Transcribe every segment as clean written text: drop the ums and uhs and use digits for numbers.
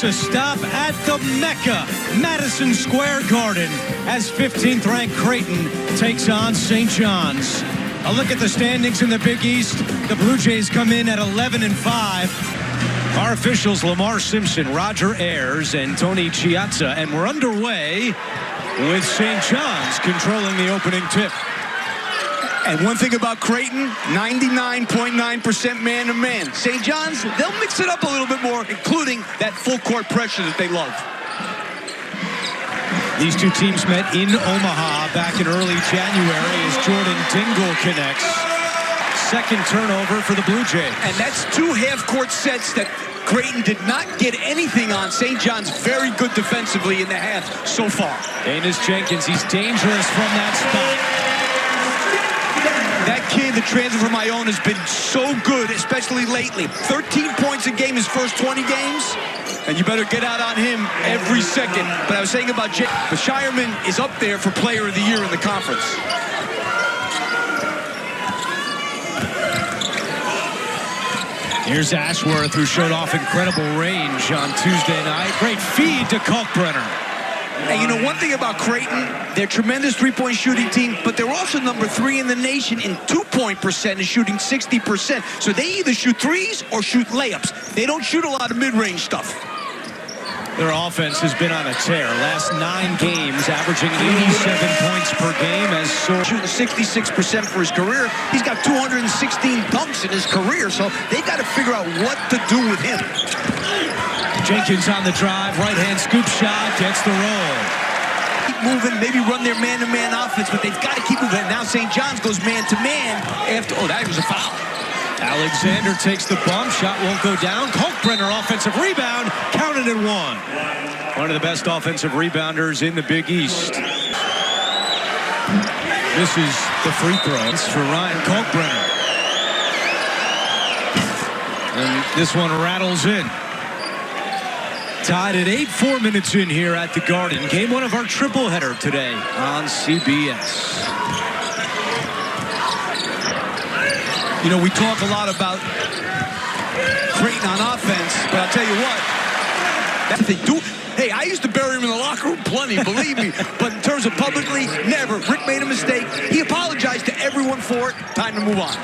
makes a stop at the Mecca, Madison Square Garden, as 15th-ranked Creighton takes on St. John's. A look at the standings in the Big East. The Blue Jays come in at 11-5. Our officials, Lamar Simpson, Roger Ayers, and Tony Chiazza, and we're underway with St. John's controlling the opening tip. And one thing about Creighton, 99.9% man-to-man. St. John's, they'll mix it up a little bit more, including that full-court pressure that they love. These two teams met in Omaha back in early January as Jordan Dingle connects. Second turnover for the Blue Jays. And that's two half-court sets that Creighton did not get anything on. St. John's very good defensively in the half so far. Danis Jenkins, he's dangerous from that spot. That kid, the transfer from Iona, has been so good, especially lately. 13 points a game his first 20 games, and you better get out on him every second. But I was saying about Jay, but Shireman is up there for Player of the Year in the conference. Here's Ashworth, who showed off incredible range on Tuesday night. Great feed to Kalkbrenner. And you know one thing about Creighton, they're a tremendous three-point shooting team, but they're also number 3 in the nation in two-point percentage, shooting 60%. So they either shoot threes or shoot layups. They don't shoot a lot of mid-range stuff. Their offense has been on a tear. Last 9 games, averaging 87 points per game, as shooting 66% for his career. He's got 216 dunks in his career, so they've got to figure out what to do with him. Jenkins on the drive, right-hand scoop shot, gets the roll. Keep moving, maybe run their man-to-man offense, but they've got to keep moving. Now St. John's goes man-to-man after, oh, that was a foul. Alexander takes the bump, shot won't go down. Kalkbrenner offensive rebound, counted at 1. One of the best offensive rebounders in the Big East. This is the free throws for Ryan Kalkbrenner. And this one rattles in. Tied at 8, 4 minutes in here at the Garden. Game 1 of our triple header today on CBS. You know, we talk a lot about Creighton on offense, but I'll tell you what, that's what they do. Hey, I used to bury him in the locker room plenty, believe me. But in terms of publicly, never. Rick made a mistake. He apologized to everyone for it. Time to move on.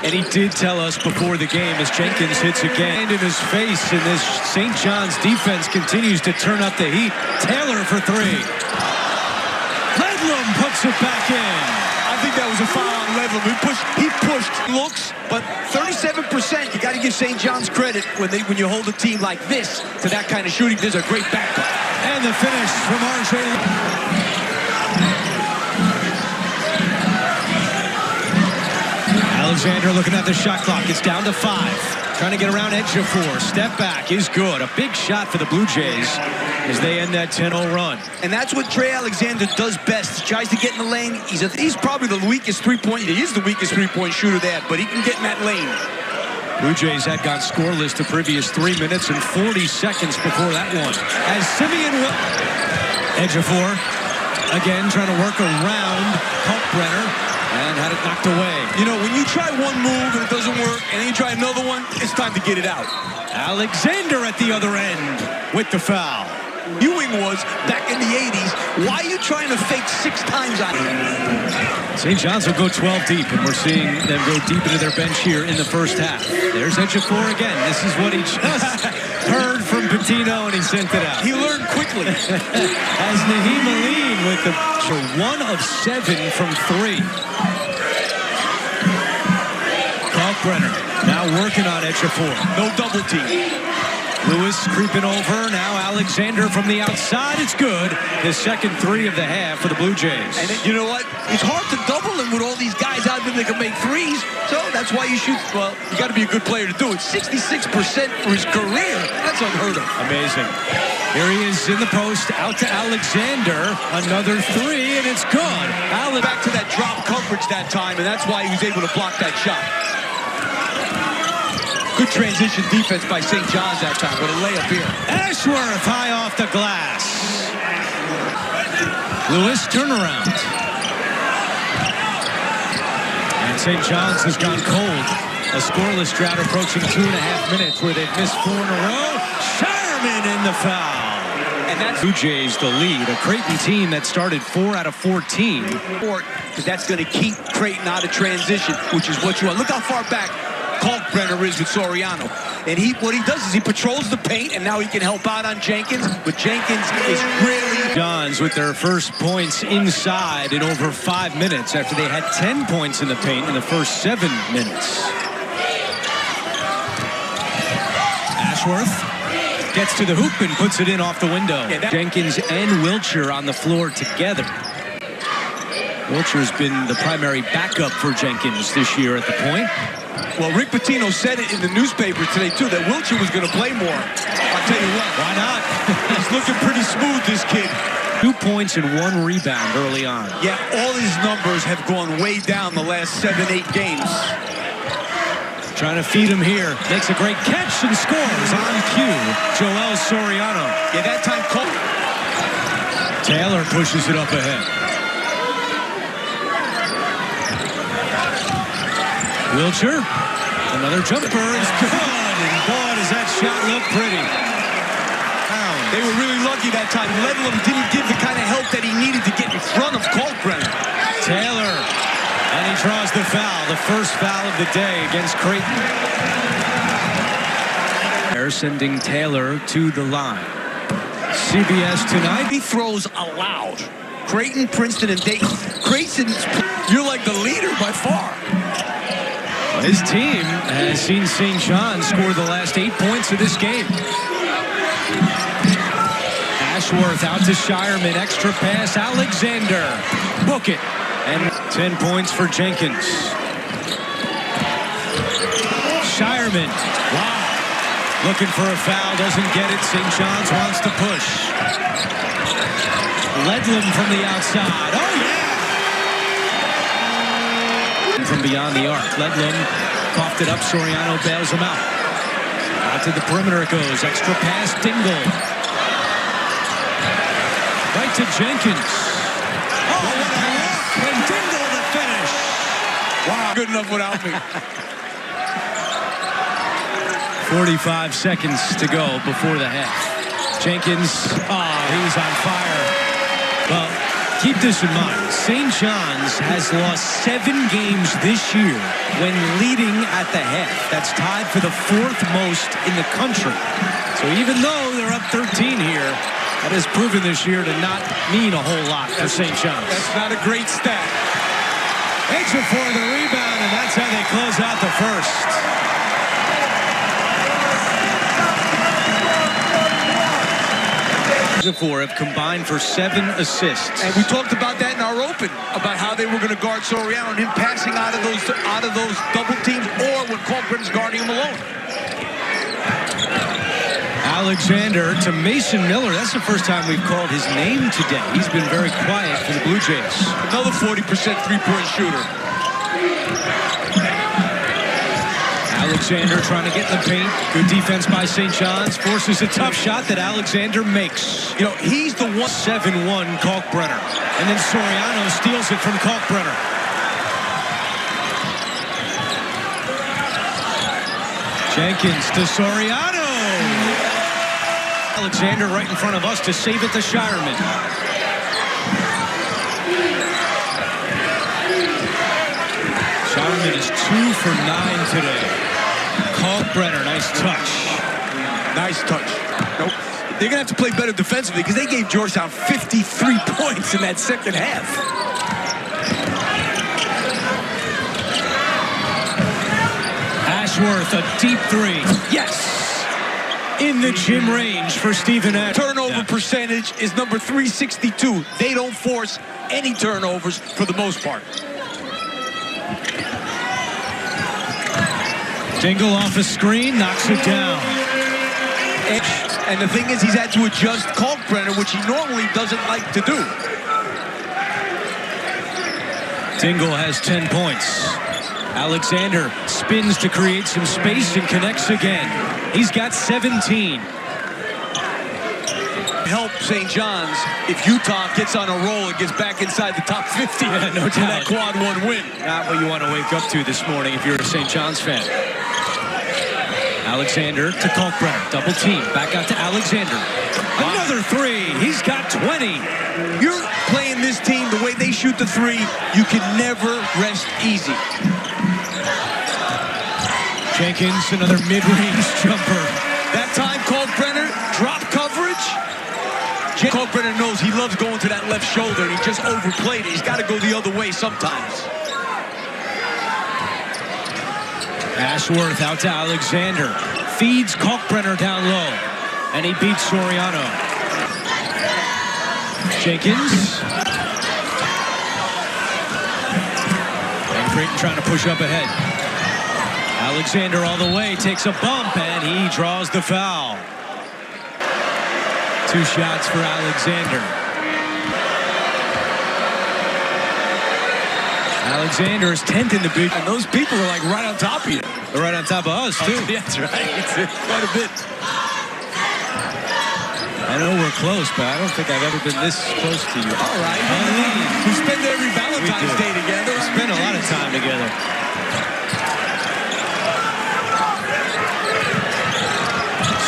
And he did tell us before the game as Jenkins hits again in his face, and this St. John's defense continues to turn up the heat. Taylor for 3. Ledlam puts it back in. I think that was a foul on Ledlam. He pushed looks, but 37%. You got to give St. John's credit when you hold a team like this to that kind of shooting. There's a great backup. And the finish from RJ. Alexander looking at the shot clock. It's down to 5. Trying to get around edge of 4. Step back is good. A big shot for the Blue Jays as they end that 10-0 run. And that's what Trey Alexander does best. He tries to get in the lane. He's probably the weakest three-point. He is the weakest three-point shooter there, but he can get in that lane. Blue Jays had gone scoreless the previous 3 minutes and 40 seconds before that one. As Simeon edge of 4. Again, trying to work around Kalkbrenner. And had it knocked away. You know, when you try one move and it doesn't work, and then you try another one, it's time to get it out. Alexander at the other end with the foul. Ewing was back in the 80s. Why are you trying to fake 6 times on him? St. John's will go 12 deep, and we're seeing them go deep into their bench here in the first half. There's edge of 4 again. This is what he just heard from Patino, and he sent it out. He learned quickly. As Naheem Aline with the 1 of 7 from 3. Kalkbrenner now working on edge of 4. No double team. Lewis creeping over. Now Alexander from the outside. It's good. His second 3 of the half for the Blue Jays. And you know what? It's hard to double him with all these guys out there that can make threes. So that's why you shoot. Well, you got to be a good player to do it. 66% for his career. That's unheard of. Amazing. Here he is in the post. Out to Alexander. Another 3, and it's good. Back to that drop coverage that time, and that's why he was able to block that shot. Good transition defense by St. John's that time, but a layup here. Ashworth high off the glass. Lewis turnaround. And St. John's has gone cold. A scoreless drought approaching 2.5 minutes where they've missed 4 in a row. Shire Shireman in the foul. And that's Blue Jays the lead. A Creighton team that started 4 out of 14. because that's going to keep Creighton out of transition, which is what you want. Look how far back Kalkbrenner is with Soriano. And what he does is he patrols the paint, and now he can help out on Jenkins. But Jenkins is really... Johns with their first points inside in over 5 minutes after they had 10 points in the paint in the first 7 minutes. Ashworth gets to the hoop and puts it in off the window. Yeah, Jenkins and Wilcher on the floor together. Wilcher's been the primary backup for Jenkins this year at the point. Well, Rick Pitino said it in the newspaper today, too, that Wilcher was going to play more. I'll tell you what. Why not? He's looking pretty smooth, this kid. 2 points and 1 rebound early on. Yeah, all his numbers have gone way down the last 7-8 games. Trying to feed him here. Makes a great catch and scores on cue. Joel Soriano. Yeah, that time Cole. Taylor pushes it up ahead. Wilcher. Another jumper is good. And boy, does that shot look pretty. They were really lucky that time. Ledlam didn't give the kind of help that he needed to get in front of Kalkbrenner. Taylor. And he draws the foul. The first foul of the day against Creighton. They're sending Taylor to the line. CBS tonight. He throws allowed. Creighton, Princeton, and Dayton. Creighton's, you're like the leader by far. His team has seen St. John score the last 8 points of this game. Ashworth out to Shireman. Extra pass. Alexander. Book it. And 10 points for Jenkins. Shireman. Wow. Looking for a foul. Doesn't get it. St. John's wants to push. Ledlam from the outside. Oh, yeah. From beyond the arc. Ledlam coughed it up. Soriano bails him out. Out to the perimeter it goes. Extra pass. Dingle. Right to Jenkins. Oh, what a look. And Dingle the finish. Wow. Good enough without me. 45 seconds to go before the half. Jenkins. Oh, he's on fire. Well, keep this in mind. St. John's has lost 7 games this year when leading at the half. That's tied for the 4th most in the country. So even though they're up 13 here, that has proven this year to not mean a whole lot for St. John's. That's not a great stat. Extra for the rebound, and that's how they close out the first. Four have combined for 7 assists. And we talked about that in our open, about how they were going to guard Soriano and him passing out of those double teams, or when Kalkbrenner's guarding him alone. Alexander to Mason Miller. That's the first time we've called his name today. He's been very quiet for the Blue Jays. Another 40% three-point shooter. Alexander trying to get in the paint. Good defense by St. John's. Forces a tough shot that Alexander makes. You know, he's the one. 7-1 Kalkbrenner. And then Soriano steals it from Kalkbrenner. Jenkins to Soriano. Alexander right in front of us to save it to Shireman. Shireman is 2 for 9 today. Kalkbrenner, nice touch. Nice touch. Nope. They're going to have to play better defensively because they gave Georgetown 53 points in that second half. Ashworth, a deep 3. Yes! In the gym range for Stephen Ashworth. Turnover percentage is number 362. They don't force any turnovers for the most part. Dingle off a screen, knocks it down. And the thing is, he's had to adjust Kalkbrenner, which he normally doesn't like to do. Dingle has 10 points. Alexander spins to create some space and connects again. He's got 17. Help St. John's if Utah gets on a roll and gets back inside the top 50. Yeah, no doubt. That quad 1 win. Not what you want to wake up to this morning if you're a St. John's fan. Alexander to Kalkbrenner. Double team. Back out to Alexander. Wow. Another three. He's got 20. You're playing this team the way they shoot the three. You can never rest easy. Jenkins, another mid-range jumper. That time, Kalkbrenner, drop coverage. Kalkbrenner knows he loves going to that left shoulder, and he just overplayed it. He's got to go the other way sometimes. Ashworth out to Alexander. Feeds Kalkbrenner down low. And he beats Soriano. Jenkins. And Creighton trying to push up ahead. Alexander all the way, takes a bump, and he draws the foul. 2 shots for Alexander. Alexander is 10th in the big. And those people are like right on top of you. They're right on top of us, too. Yeah, that's right. It's quite a bit. I know we're close, but I don't think I've ever been this close to you. All right. We spend every Valentine's Day together. We spend a lot of time together.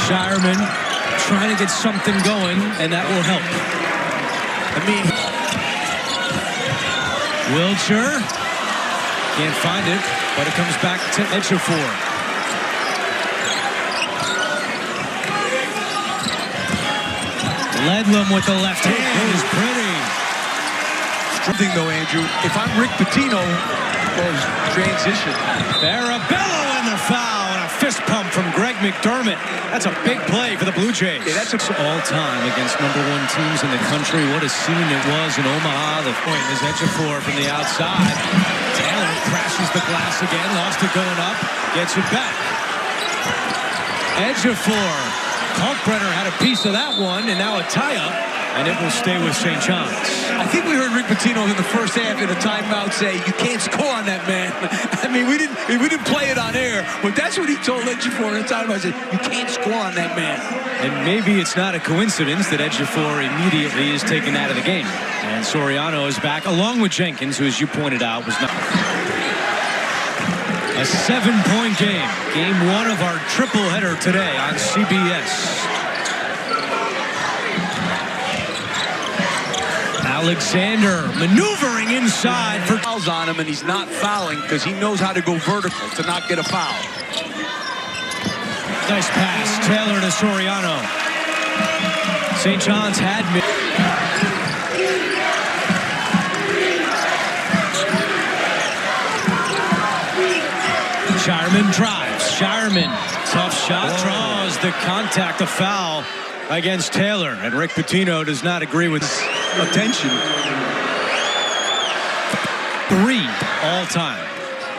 Shireman trying to get something going, and that will help. I mean, Wiltshire can't find it, but it comes back to Ejiofor. Ledlam with the left hand is pretty. Thing though, Andrew, if I'm Rick Pitino, transition. Farabello in the foul, and a fist pump from Greg McDermott. That's a big play for the Blue Jays. Yeah, that's all time against #1 teams in the country. What a scene it was in Omaha. The point is Ejiofor from the outside. Taylor crashes the glass again, lost it going up, gets it back. Ejiofor. Kalkbrenner had a piece of that one, and now a tie-up, and it will stay with St. John's. I think we heard Rick Pitino in the first half in a timeout say, "You can't score on that man." I mean, we didn't play it on air, but that's what he told Ejiofor in a timeout. Said, "You can't score on that man." And maybe it's not a coincidence that Ejiofor immediately is taken out of the game, and Soriano is back along with Jenkins, who, as you pointed out, was not. A 7-point game. Game 1 of our triple header today on CBS. Alexander maneuvering inside for fouls on him, and he's not fouling because he knows how to go vertical to not get a foul. Nice pass. Taylor to Soriano. St. John's had mid. Shireman drives. Shireman, tough shot, draws the contact, a foul against Taylor. And Rick Pitino does not agree with attention. 3 all time.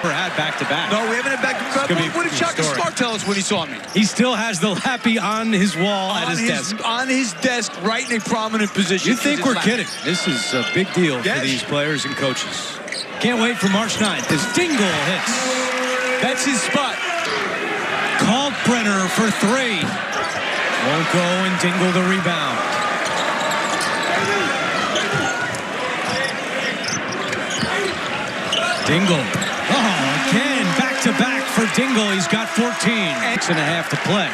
Never had back-to-back. No, we haven't had back-to-back. What did Shaka Smart tell us when he saw me? He still has the lappy on his wall at his desk. On his desk, right in a prominent position. You think we're kidding? This is a big deal for these players and coaches. Can't wait for March 9th as Dingle hits. That's his spot. Kalkbrenner for 3. Won't go, and Dingle the rebound. Dingle. Oh, again, back-to-back for Dingle. He's got 14. 6.5 to play.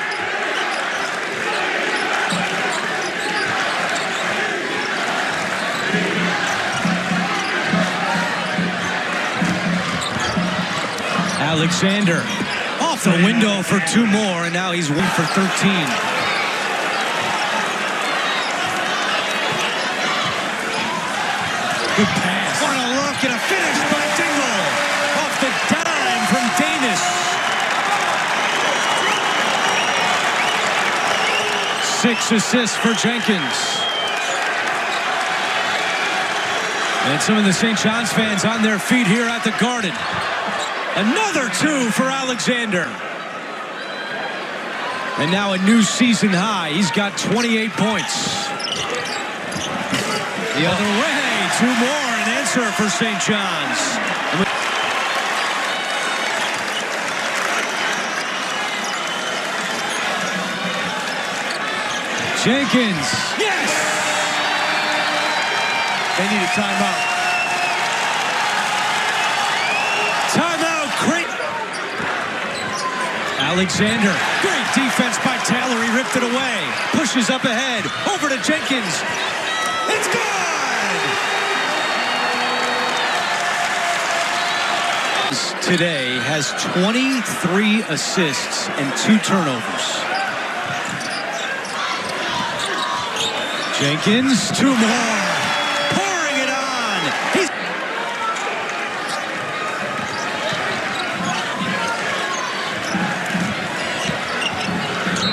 Alexander off the window for 2 more, and now he's 1 for 13. Good pass. What a look and a finish by Dingle off the dime from Danis. 6 assists for Jenkins. And some of the St. John's fans on their feet here at the Garden. Another 2 for Alexander. And now a new season high. He's got 28 points. The other way, 2 more, an answer for St. John's. Jenkins. Yes! They need a timeout. Alexander, great defense by Taylor. He ripped it away. Pushes up ahead. Over to Jenkins. It's good! Today has 23 assists and 2 turnovers. Jenkins, 2 more. Pouring it on. He's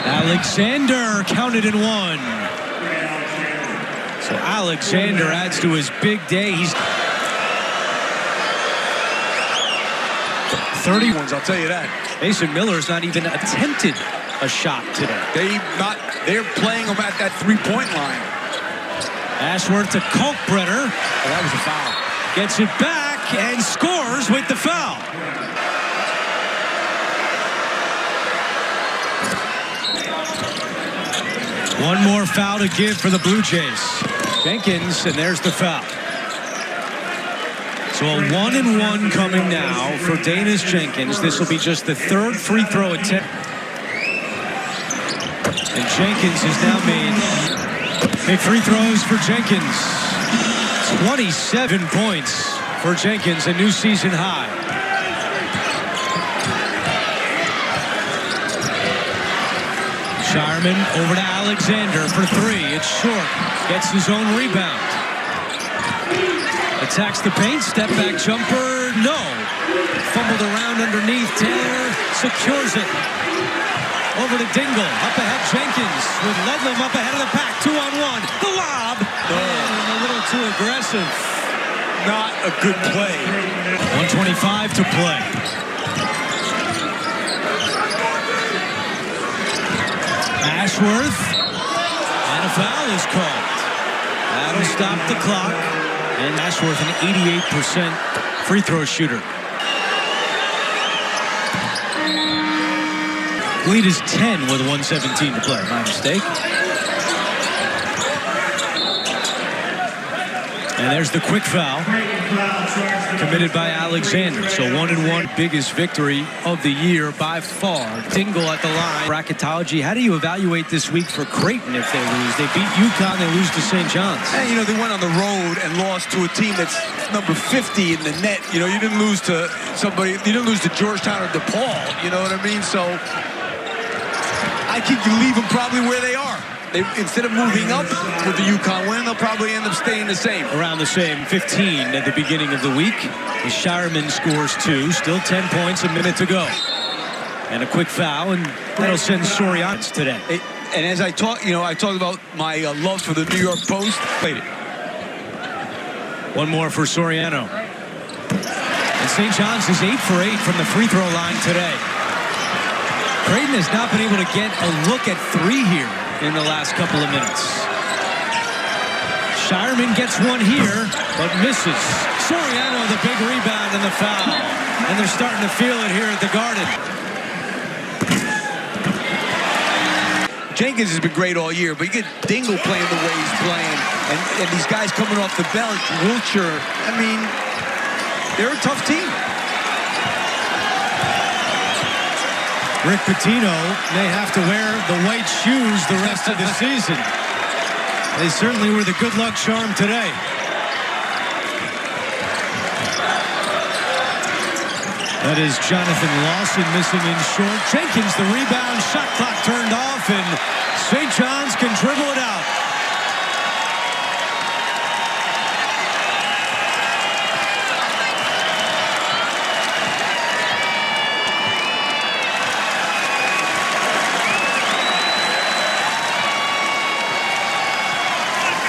Alexander counted in 1. So Alexander adds to his big day. He's 30 I'll tell you that. Mason Miller's not even attempted a shot today. They're playing him at that 3-point line. Ashworth to Kalkbrenner. Oh, that was a foul. Gets it back and scores with the foul. One more foul to give for the Blue Jays. Jenkins, and there's the foul. So a 1-and-1 coming now for Danis Jenkins. This will be just the 3rd free throw attempt. And Jenkins has now made big free throws for Jenkins. 27 points for Jenkins, a new season high. Shireman over to Alexander for 3. It's short. Gets his own rebound. Attacks the paint. Step back jumper. No. Fumbled around underneath. Taylor secures it. Over to Dingle. Up ahead Jenkins with Ludlam up ahead of the pack. 2-on-1. The lob. And a little too aggressive. Not a good play. 1:25 to play. Ashworth. And a foul is called. That'll stop the clock. And Ashworth, an 88% free throw shooter. Lead is 10 with 1:17 to play. My mistake. And there's the quick foul committed by Alexander. So 1-and-1, biggest victory of the year by far. Dingle at the line. Bracketology, how do you evaluate this week for Creighton if they lose? They beat UConn, they lose to St. John's. And, you know, they went on the road and lost to a team that's number 50 in the net. You know, you didn't lose to somebody, you didn't lose to Georgetown or DePaul. You know what I mean? So I think you leave them probably where they are. Instead of moving up with the UConn win, they'll probably end up staying the same. Around the same, 15 at the beginning of the week. The Shireman scores 2, still 10 points, a minute to go. And a quick foul, and that'll send Soriano today. And as I talk, you know, I talked about my love for the New York Post. Played it. One more for Soriano. And St. John's is 8 for 8 from the free throw line today. Creighton has not been able to get a look at 3 here in the last couple of minutes. Shireman gets one here, but misses. Soriano, the big rebound and the foul. And they're starting to feel it here at the Garden. Jenkins has been great all year, but you get Dingle playing the way he's playing. And these guys coming off the bench, Wiltshire, I mean, they're a tough team. Rick Pitino may have to wear the white shoes the rest of the season. They certainly were the good luck charm today. That is Jonathan Lawson missing in short. Jenkins the rebound, shot clock turned off, and St. John's can dribble it out.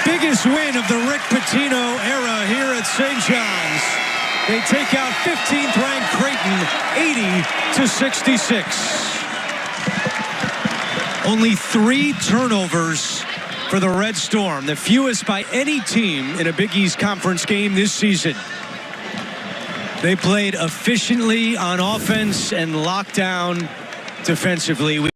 Biggest win of the Rick Pitino era here at St. John's. They take out 15th ranked Creighton 80-66. Only 3 turnovers for the Red Storm, the fewest by any team in a Big East Conference game this season. They played efficiently on offense and locked down defensively.